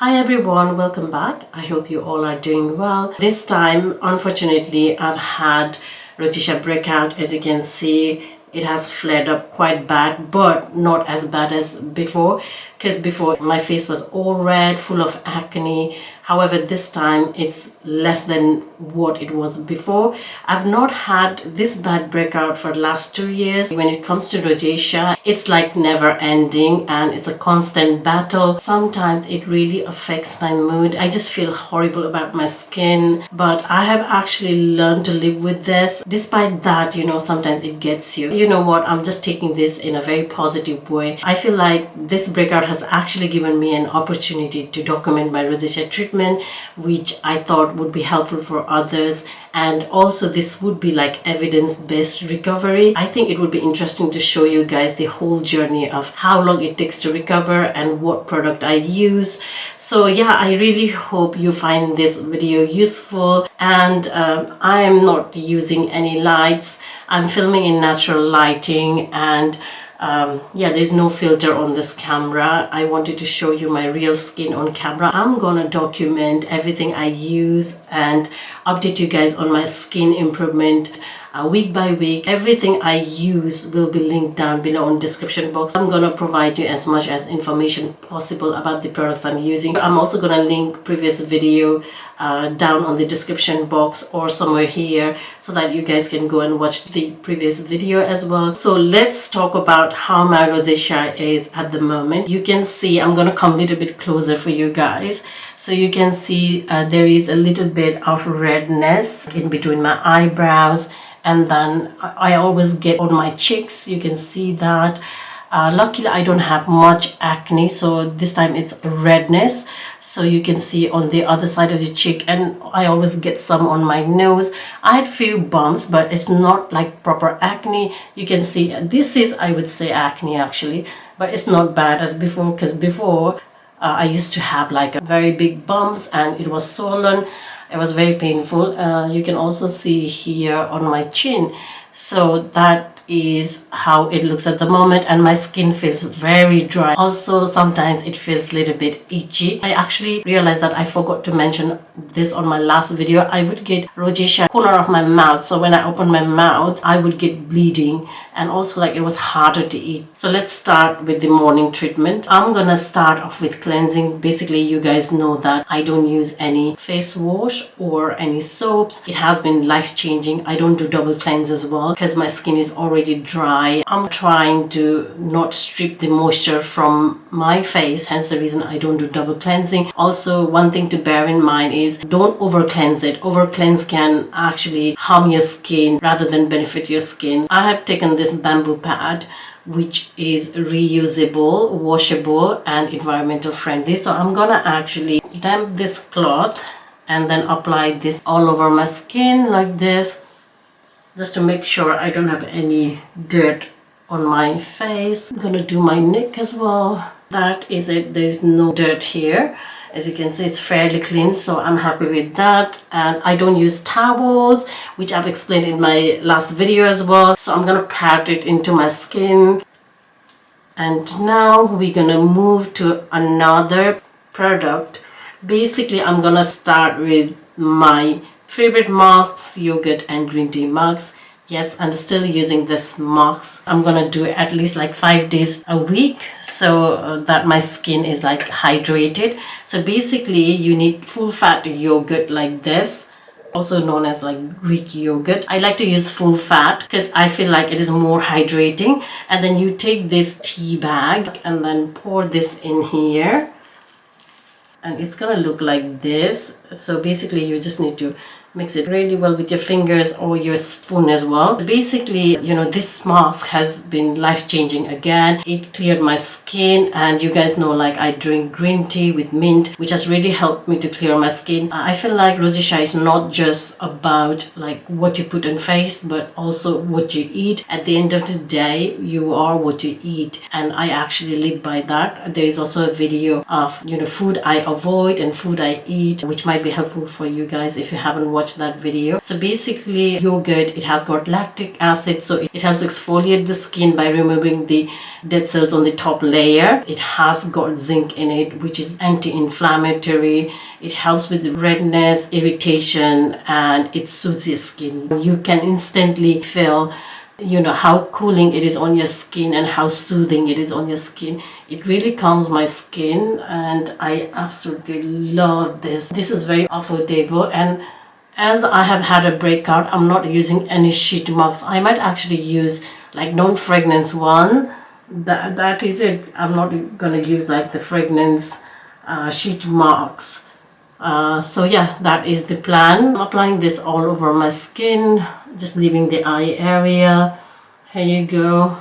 Hi everyone, welcome back. I hope you all are doing well. This time, unfortunately, I've had rosacea breakout. As you can see, it has flared up quite bad, but not as bad as before, because before my face was all red, full of acne. However, this time it's less than what it was before. I've not had this bad breakout for the last 2 years. When it comes to rosacea, it's like never ending and it's a constant battle. Sometimes it really affects my mood. I just feel horrible about my skin, but I have actually learned to live with this. Despite that, sometimes it gets you. You know what? I'm just taking this in a very positive way. I feel like this breakout has actually given me an opportunity to document my rosacea treatment, which I thought would be helpful for others, and also this would be like evidence-based recovery. I think it would be interesting to show you guys the whole journey of how long it takes to recover and what product I use. So yeah, I really hope you find this video useful, and I am not using any lights. I'm filming in natural lighting, and yeah, there's no filter on this camera. I wanted to show you my real skin on camera. I'm gonna document everything I use and update you guys on my skin improvement week by week. Everything I use will be linked down below in description box. I'm gonna provide you as much as information possible about the products I'm using. I'm also gonna link previous video down on the description box or somewhere here, so that you guys can go and watch the previous video as well. So let's talk about how my rosacea is at the moment. You can see, I'm gonna come a little bit closer for you guys. So you can see there is a little bit of redness in between my eyebrows, and then I always get on my cheeks. You can see that. Luckily I don't have much acne, so this time it's redness. So you can see on the other side of the cheek, and I always get some on my nose. I had few bumps, but it's not like proper acne. You can see this is, I would say, acne actually, but it's not bad as before, because before I used to have like a very big bumps and it was swollen. It was very painful. You can also see here on my chin. So that is how it looks at the moment, and my skin feels very dry. Also, sometimes it feels a little bit itchy. I actually realized that I forgot to mention this on my last video. I would get rosacea corner of my mouth, so when I open my mouth I would get bleeding, and also like it was harder to eat. So let's start with the morning treatment. I'm gonna start off with cleansing. Basically, you guys know that I don't use any face wash or any soaps. It has been life-changing. I don't do double cleanse as well because my skin is already dry. I'm trying to not strip the moisture from my face, hence the reason I don't do double cleansing. Also, one thing to bear in mind is don't over cleanse it. Over cleanse can actually harm your skin rather than benefit your skin. I have taken this bamboo pad, which is reusable, washable, and environmental friendly. So I'm gonna actually damp this cloth and then apply this all over my skin like this, just to make sure I don't have any dirt on my face. I'm gonna do my neck as well. That is it. There's no dirt here. As you can see, it's fairly clean, so I'm happy with that. And I don't use towels, which I've explained in my last video as well. So I'm gonna pat it into my skin. And now we're gonna move to another product. Basically, I'm gonna start with my favorite masks, yogurt and green tea masks. Yes, I'm still using this mask. I'm gonna do it at least like 5 days a week, so that my skin is like hydrated. So basically you need full fat yogurt like this, also known as like Greek yogurt. I like to use full fat because I feel like it is more hydrating. And then you take this tea bag and then pour this in here, and it's gonna look like this. So basically you just need to mix it really well with your fingers or your spoon as well. Basically, this mask has been life-changing again. It cleared my skin, and you guys know like I drink green tea with mint, which has really helped me to clear my skin. I feel like rosacea is not just about like what you put on face, but also what you eat. At the end of the day, you are what you eat, and I actually live by that. There is also a video of food I avoid and food I eat, which might be helpful for you guys if you haven't watched watch that video. So basically yogurt, it has got lactic acid, so it helps exfoliate the skin by removing the dead cells on the top layer. It has got zinc in it, which is anti-inflammatory. It helps with redness, irritation, and it soothes your skin. You can instantly feel, you know, how cooling it is on your skin and how soothing it is on your skin. It really calms my skin, and I absolutely love this. This is very affordable, and as I have had a breakout, I'm not using any sheet marks. I might actually use like non-fragrance one. That is it. I'm not gonna use like the fragrance sheet marks. So yeah, that is the plan. I'm applying this all over my skin, just leaving the eye area. Here you go.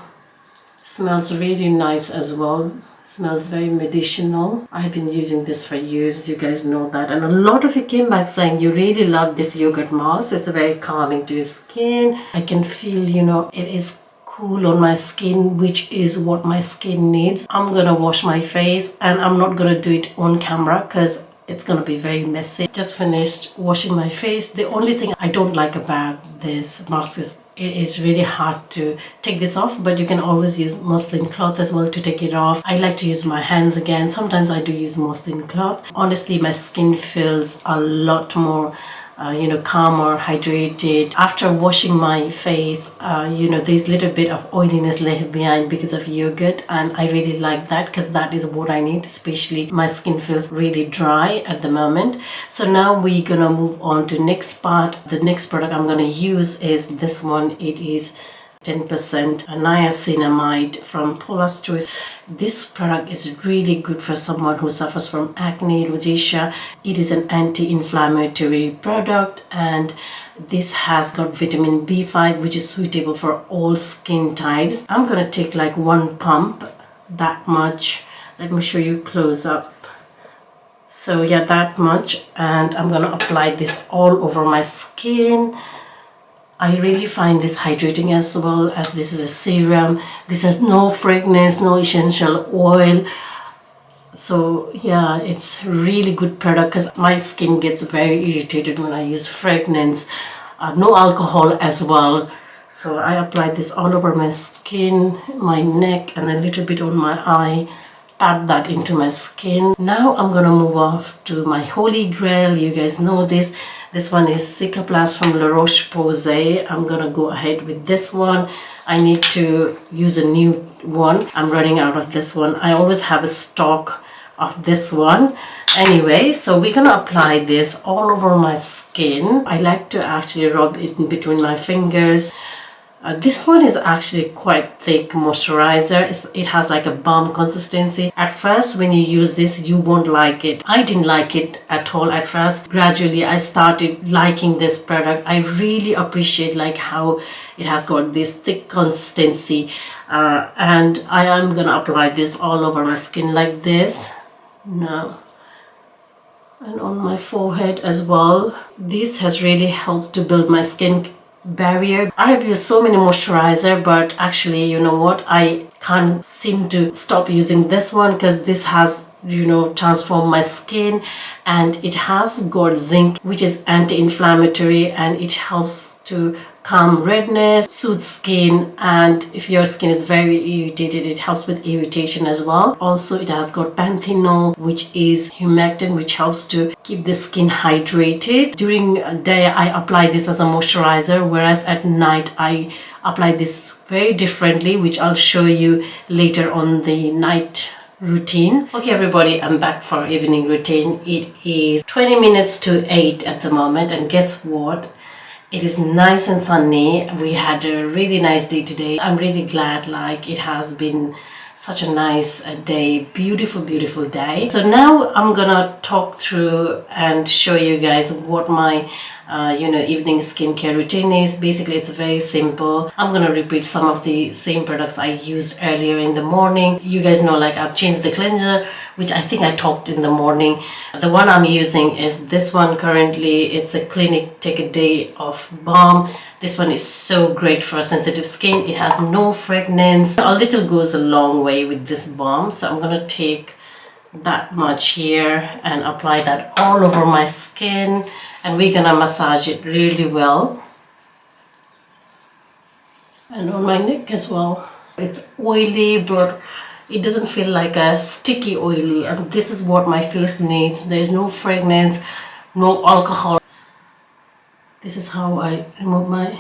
Smells really nice as well. Smells very medicinal. I have been using this for years, you guys know that, and a lot of you came back saying you really love this yogurt mask. It's very calming to your skin. I can feel, you know, it is cool on my skin, which is what my skin needs. I'm gonna wash my face, and I'm not gonna do it on camera because it's gonna be very messy. Just finished washing my face. The only thing I don't like about this mask is it is really hard to take this off, but you can always use muslin cloth as well to take it off. I like to use my hands again. Sometimes I do use muslin cloth. Honestly, my skin feels a lot more you know, calmer, hydrated. After washing my face, you know, there's a little bit of oiliness left behind because of yogurt, and I really like that because that is what I need, especially my skin feels really dry at the moment. So now we're gonna move on to next part. The next product I'm gonna use is this one. It is 10% niacinamide from Paula's Choice. This product is really good for someone who suffers from acne, rosacea. It is an anti-inflammatory product, and this has got vitamin B5, which is suitable for all skin types. I'm gonna take like one pump, that much. Let me show you close up. So yeah, that much, and I'm gonna apply this all over my skin. I really find this hydrating as well, as this is a serum. This has no fragrance, no essential oil. So yeah, it's really good product because my skin gets very irritated when I use fragrance. No alcohol as well. So I applied this all over my skin, my neck, and a little bit on my eye. Pat that into my skin. Now I'm gonna move off to my holy grail. You guys know this. This one is Cicaplast from La Roche-Posay. I'm gonna go ahead with this one. I need to use a new one. I'm running out of this one. I always have a stock of this one. Anyway, so we're gonna apply this all over my skin. I like to actually rub it in between my fingers. This one is actually quite thick moisturizer. It has like a balm consistency. At first, when you use this, you won't like it. I didn't like it at all at first. Gradually, I started liking this product. I really appreciate like how it has got this thick consistency. And I am gonna apply this all over my skin like this. Now, and on my forehead as well. This has really helped to build my skin barrier. I have used so many moisturizer, but actually, you know what, I can't seem to stop using this one because this has, you know, transformed my skin, and it has got zinc, which is anti-inflammatory, and it helps to calm redness, soothe skin, and if your skin is very irritated, it helps with irritation as well. Also, it has got panthenol, which is humectant, which helps to keep the skin hydrated. During the day, I apply this as a moisturizer, whereas at night, I apply this very differently, which I'll show you later on the night routine. Okay everybody, I'm back for evening routine. It is 20 minutes to 8 at the moment, and guess what? It is nice and sunny. We had a really nice day today. I'm really glad, like, it has been such a nice day, beautiful day. So now I'm gonna talk through and show you guys what my evening skincare routine is. Basically, it's very simple. I'm gonna repeat some of the same products I used earlier in the morning. You guys know, like, I've changed the cleanser, which I think I talked in the morning. The one I'm using is this one currently. It's a Clinique Take a Day Off Balm. This one is so great for sensitive skin. It has no fragrance. A little goes a long way with this balm. So I'm gonna take that much here and apply that all over my skin. and we're gonna massage it really well. And on my neck as well. It's oily, but it doesn't feel like a sticky oily, and this is what my face needs. There is no fragrance, no alcohol. This is how I remove my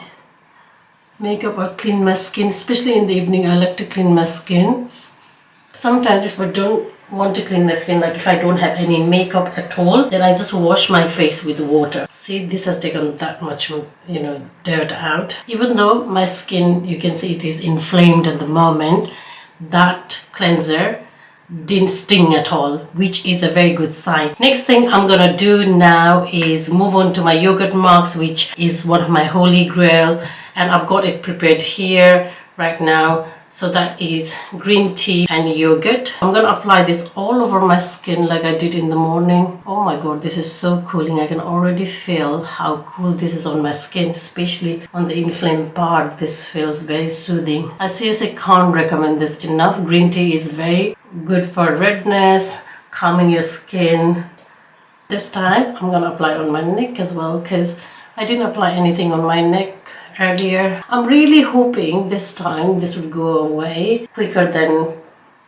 makeup or clean my skin, especially in the evening. I like to clean my skin. Sometimes if I don't want to clean my skin, like if I don't have any makeup at all, then I just wash my face with water. See, this has taken that much, dirt out. Even though my skin, you can see it is inflamed at the moment, that cleanser didn't sting at all, which is a very good sign. Next thing I'm gonna do now is move on to my yogurt marks, which is one of my holy grail, and I've got it prepared here right now. So that is green tea and yogurt. I'm gonna apply this all over my skin like I did in the morning. Oh my god, this is so cooling. I can already feel how cool this is on my skin, especially on the inflamed part. This feels very soothing. I seriously can't recommend this enough. Green tea is very good for redness, calming your skin. This time I'm gonna apply on my neck as well, because I didn't apply anything on my neck earlier. I'm really hoping this time this would go away quicker than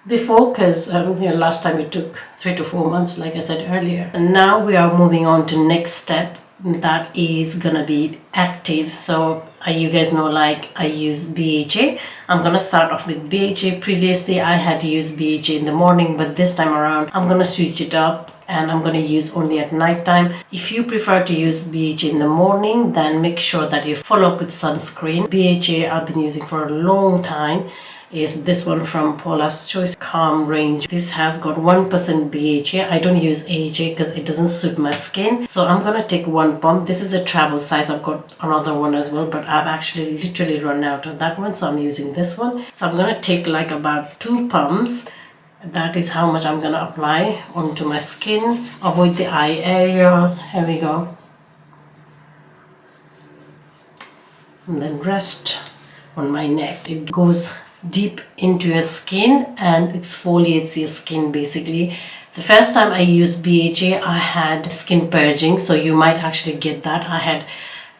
before, because last time it took 3 to 4 months, like I said earlier. And now we are moving on to next step, that is gonna be active. So you guys know, like, I use BHA. I'm gonna start off with BHA. Previously I had used BHA in the morning, but this time around I'm gonna switch it up and I'm gonna use only at night time. If you prefer to use BHA in the morning, then make sure that you follow up with sunscreen. BHA I've been using for a long time is this one from Paula's Choice Calm range. This has got 1% BHA. I don't use AHA because it doesn't suit my skin. So I'm gonna take 1 pump. This is the travel size. I've got another one as well, but I've actually literally run out of that one, so I'm using this one. So I'm gonna take like about 2 pumps. That is how much I'm gonna apply onto my skin. Avoid the eye areas. Here we go. And then rest on my neck. It goes deep into your skin and exfoliates your skin basically. The first time I used BHA, I had skin purging, so you might actually get that. I had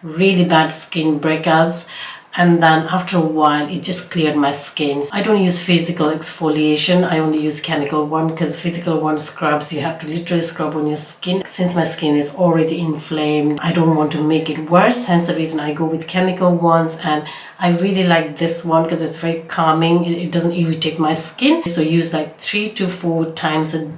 really bad skin breakouts, and then after a while it just cleared my skin. I don't use physical exfoliation, I only use chemical one, because physical one scrubs, you have to literally scrub on your skin. Since my skin is already inflamed, I don't want to make it worse, hence the reason I go with chemical ones. And I really like this one because it's very calming, it doesn't irritate my skin. So use like 3 to 4 times a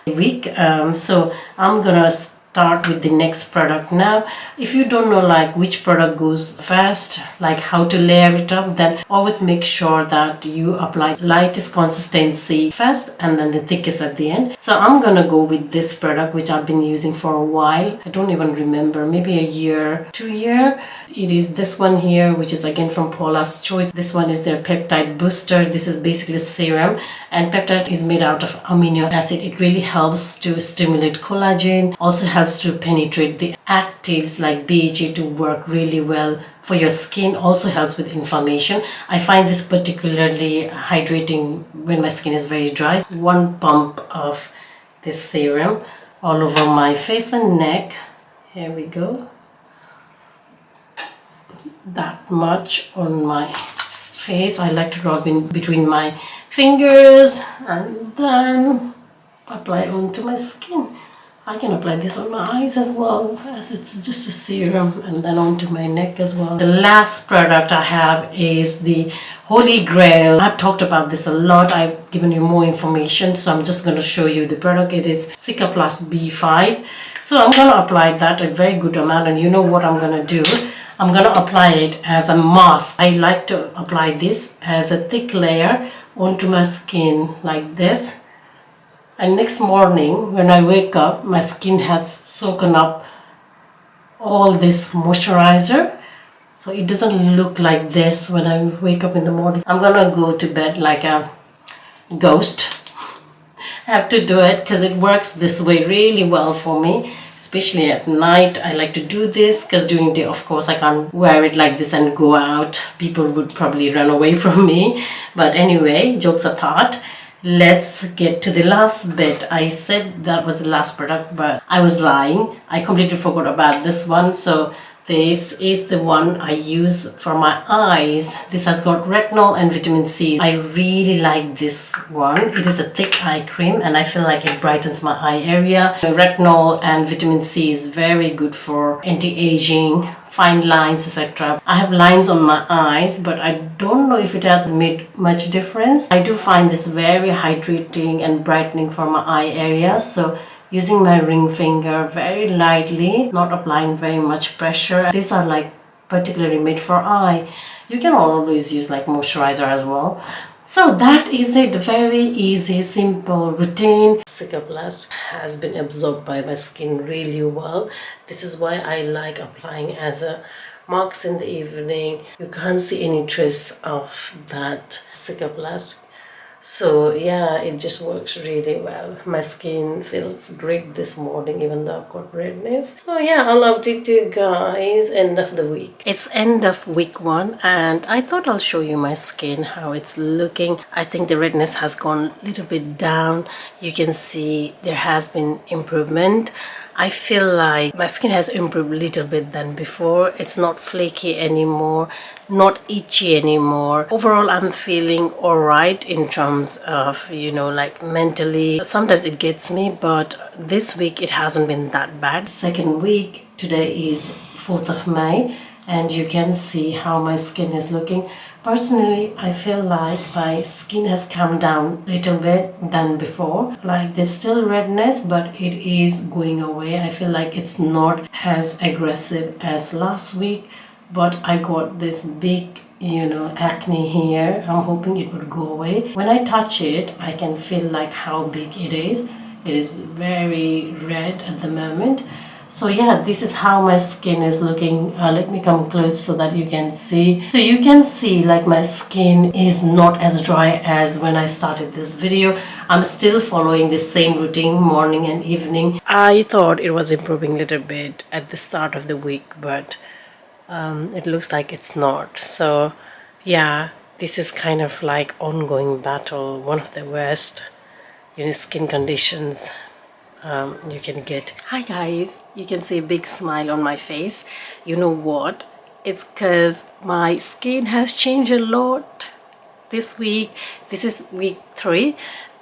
week. So I'm gonna start with the next product now. If you don't know like which product goes first, like how to layer it up, then always make sure that you apply lightest consistency first and then the thickest at the end. So I'm gonna go with this product, which I've been using for a while. I don't even remember, maybe a year, 2 years. It is this one here, which is again from Paula's Choice. This one is their peptide booster. This is basically a serum, and peptide is made out of amino acid. It really helps to stimulate collagen, also helps to penetrate the actives like BHA to work really well for your skin, also helps with inflammation. I find this particularly hydrating when my skin is very dry. 1 pump of this serum all over my face and neck. Here we go. That much on my face. I like to rub in between my fingers and then apply onto my skin. I can apply this on my eyes as well, as it's just a serum, and then onto my neck as well. The last product I have is the Holy Grail. I've talked about this a lot. I've given you more information, so I'm just going to show you the product. It is Cica Plus B5. So I'm going to apply that a very good amount, and you know what I'm going to do? I'm going to apply it as a mask. I like to apply this as a thick layer onto my skin like this. And next morning when I wake up, my skin has soaken up all this moisturizer. So it doesn't look like this when I wake up in the morning. I'm going to go to bed like a ghost. I have to do it because it works this way really well for me. Especially at night, I like to do this because during the day, of course, I can't wear it like this and go out. People would probably run away from me. But anyway, jokes apart. let's get to the last bit. I said that was the last product, but I was lying. I completely forgot about this one. So this is the one I use for my eyes. This has got retinol and vitamin C. I really like this one. It is a thick eye cream and I feel like it brightens my eye area. Retinol and vitamin C is very good for anti-aging, fine lines, etc. I have lines on my eyes, but I don't know if it has made much difference. I do find this very hydrating and brightening for my eye area. So using my ring finger very lightly, not applying very much pressure. These are like particularly made for eye. You can always use like moisturizer as well. So that is it. Very easy, simple routine. Cicaplast has been absorbed by my skin really well. This is why I like applying as a marks in the evening. You can't see any trace of that Cicaplast. So yeah, it just works really well. My skin feels great this morning even though I've got redness. So yeah, I'll update you guys end of the week. It's end of week 1 and I thought I'll show you my skin, how it's looking. I think the redness has gone a little bit down. You can see there has been improvement. I feel like my skin has improved a little bit than before. It's not flaky anymore, not itchy anymore. Overall, I'm feeling alright in terms of, you know, like mentally. Sometimes it gets me, but this week it hasn't been that bad. Second week, today is 4th of May, and you can see how my skin is looking. Personally, I feel like my skin has come down a little bit than before. Like there's still redness, but it is going away. I feel like it's not as aggressive as last week, but I got this big, you know, acne here. I'm hoping it would go away. When I touch it, I can feel like how big it is. It is very red at the moment. So yeah, this is how my skin is looking. Let me come close so that you can see. So you can see like my skin is not as dry as when I started this video. I'm still following the same routine, morning and evening. I thought it was improving a little bit at the start of the week, but it looks like it's not. So yeah, this is kind of like ongoing battle, one of the worst, you know, skin conditions you can get. Hi guys, you can see a big smile on my face. You know what? It's because my skin has changed a lot this week. This is week 3,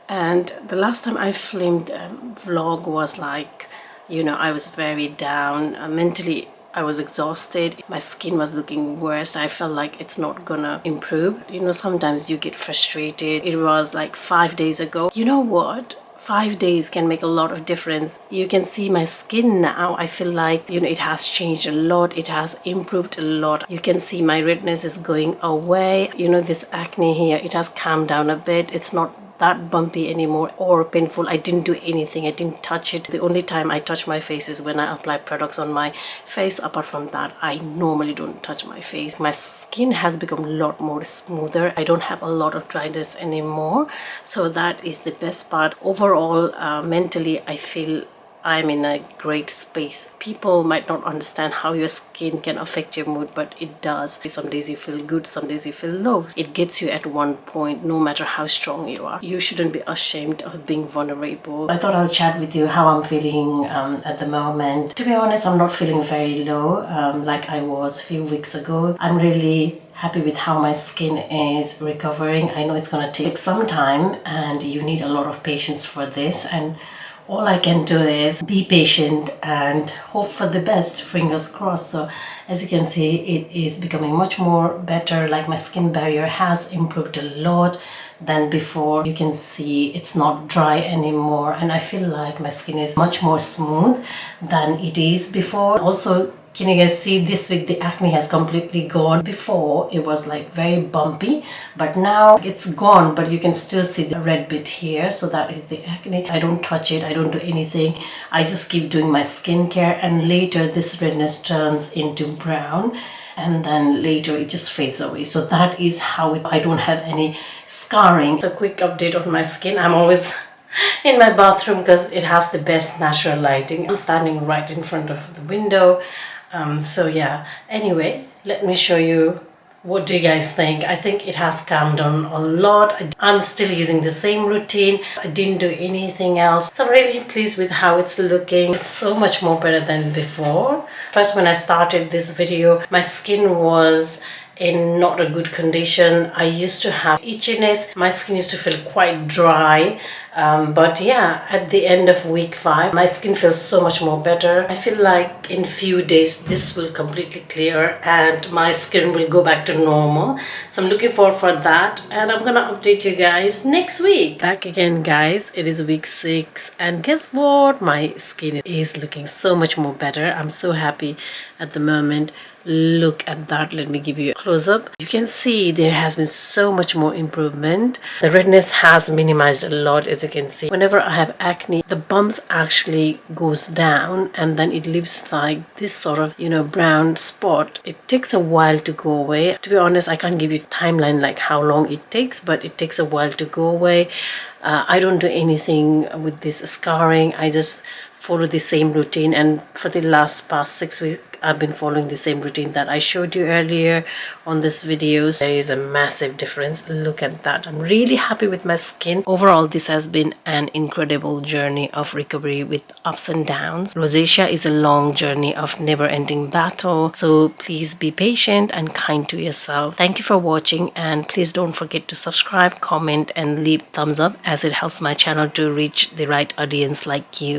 and the last time I filmed a vlog was like, you know, I was very down mentally. I was exhausted. My skin was looking worse. I felt like it's not gonna improve. You know, sometimes you get frustrated. It was like 5 days ago. You know what? 5 days can make a lot of difference. You can see my skin now. I feel like, you know, it has changed a lot. It has improved a lot. You can see my redness is going away. You know, this acne here, it has calmed down a bit. It's not that bumpy anymore or painful. I didn't do anything. I didn't touch it. The only time I touch my face is when I apply products on my face. Apart from that, I normally don't touch my face. My skin has become a lot more smoother. I don't have a lot of dryness anymore. So that is the best part. Overall, mentally, I feel I'm in a great space. People might not understand how your skin can affect your mood, but it does. Some days you feel good, some days you feel low. It gets you at one point, no matter how strong you are. You shouldn't be ashamed of being vulnerable. I thought I'll chat with you how I'm feeling at the moment. To be honest, I'm not feeling very low like I was a few weeks ago. I'm really happy with how my skin is recovering. I know it's gonna take some time and you need a lot of patience for this, and all I can do is be patient and hope for the best, fingers crossed. So as you can see, it is becoming much more better. Like my skin barrier has improved a lot than before. You can see it's not dry anymore, and I feel like my skin is much more smooth than it is before. Also, can you guys see this week the acne has completely gone? Before it was like very bumpy, but now it's gone, but you can still see the red bit here. So that is the acne. I don't touch it, I don't do anything. I just keep doing my skincare, and later this redness turns into brown, and then later it just fades away. So that is how I don't have any scarring. It's a quick update on my skin. I'm always in my bathroom because it has the best natural lighting. I'm standing right in front of the window. So yeah, anyway, let me show you What do you guys think? I think it has calmed down a lot. I'm still using the same routine. I didn't do anything else. So I'm really pleased with how it's looking. It's so much more better than before. First, when I started this video, my skin was in not a good condition. I used to have itchiness. My skin used to feel quite dry. But yeah, at the end of week 5, my skin feels so much more better. I feel like in few days this will completely clear and my skin will go back to normal. So I'm looking forward for that, and I'm gonna update you guys next week. Back again, guys. It is week 6, and guess what? My skin is looking so much more better. I'm so happy at the moment. Look at that. Let me give you a close-up. You can see there has been so much more improvement. The redness has minimized a lot, as you can see. Whenever I have acne, the bumps actually goes down and then it leaves like this sort of, you know, brown spot. It takes a while to go away. To be honest, I can't give you a timeline like how long it takes, but it takes a while to go away. I don't do anything with this scarring. I just follow the same routine, and for the past 6 weeks I've been following the same routine that I showed you earlier on this video. There is a massive difference. Look at that. I'm really happy with my skin. Overall, this has been an incredible journey of recovery with ups and downs. Rosacea is a long journey of never-ending battle, so please be patient and kind to yourself. Thank you for watching, and please don't forget to subscribe, comment and leave thumbs up, as it helps my channel to reach the right audience like you.